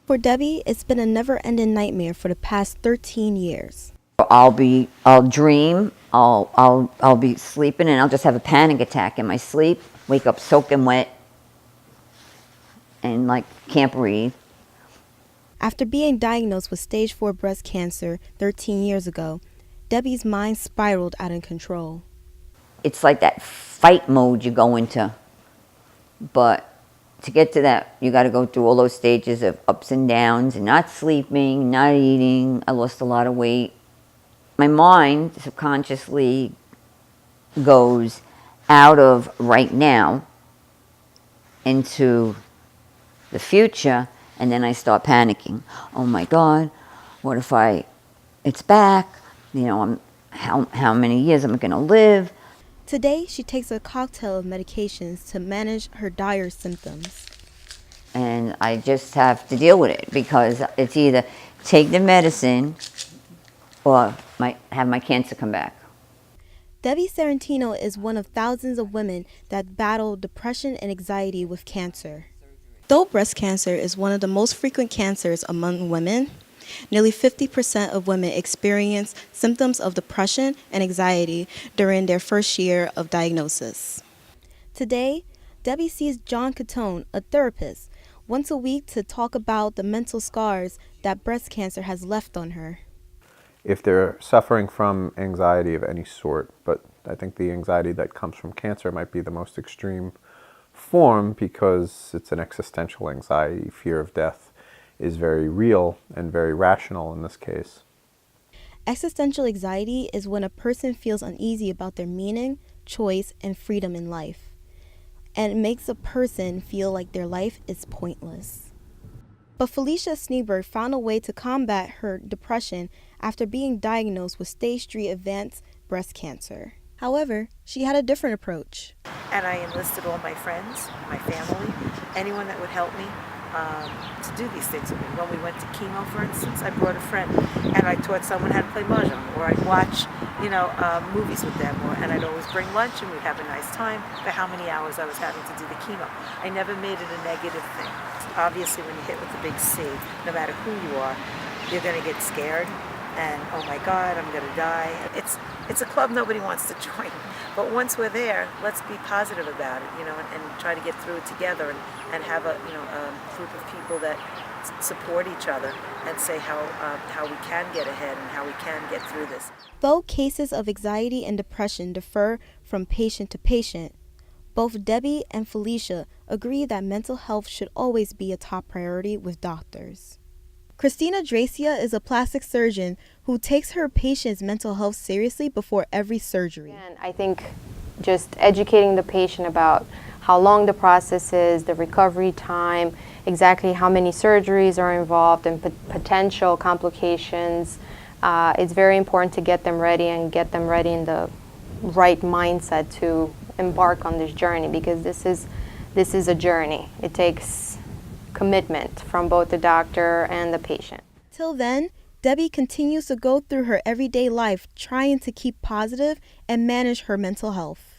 For Debbie, it's been a never-ending nightmare for the past 13 years. I'll dream, I'll be sleeping and I'll just have a panic attack in my sleep, wake up soaking wet and like can't breathe. After being diagnosed with stage 4 breast cancer 13 years ago, Debbie's mind spiraled out of control. It's like that fight mode you go into, but to get to that, you got to go through all those stages of ups and downs and not sleeping, not eating. I lost a lot of weight. My mind subconsciously goes out of right now into the future, and then I start panicking. Oh my God, what if it's back? You know, how many years am I going to live? Today, she takes a cocktail of medications to manage her dire symptoms. And I just have to deal with it because it's either take the medicine or have my cancer come back. Debbie Sorrentino is one of thousands of women that battle depression and anxiety with cancer. Though breast cancer is one of the most frequent cancers among women, nearly 50% of women experience symptoms of depression and anxiety during their first year of diagnosis. Today, Debbie sees John Catone, a therapist, once a week to talk about the mental scars that breast cancer has left on her. If they're suffering from anxiety of any sort, but I think the anxiety that comes from cancer might be the most extreme form because it's an existential anxiety. Fear of death is very real and very rational in this case. Existential anxiety is when a person feels uneasy about their meaning, choice, and freedom in life, and it makes a person feel like their life is pointless. But Felicia Schneberg found a way to combat her depression after being diagnosed with stage 3 advanced breast cancer. However, she had a different approach. And I enlisted all my friends, my family, anyone that would help me to do these things with me. When we went to chemo, for instance, I brought a friend and I taught someone how to play mahjong, or I'd watch, movies with them, and I'd always bring lunch and we'd have a nice time for how many hours I was having to do the chemo. I never made it a negative thing. Obviously, when you hit with the big C, no matter who you are, you're going to get scared and, oh my God, I'm going to die. It's a club nobody wants to join. But once we're there, let's be positive about it, and try to get through it together and have a group of people that support each other and say how we can get ahead and how we can get through this. Though cases of anxiety and depression differ from patient to patient, both Debbie and Felicia agree that mental health should always be a top priority with doctors. Christina Dracia is a plastic surgeon who takes her patients' mental health seriously before every surgery. And I think just educating the patient about how long the process is, the recovery time, exactly how many surgeries are involved and potential complications. It's very important to get them ready and get them ready in the right mindset to embark on this journey, because this is a journey. It takes commitment from both the doctor and the patient. Till then, Debbie continues to go through her everyday life trying to keep positive and manage her mental health.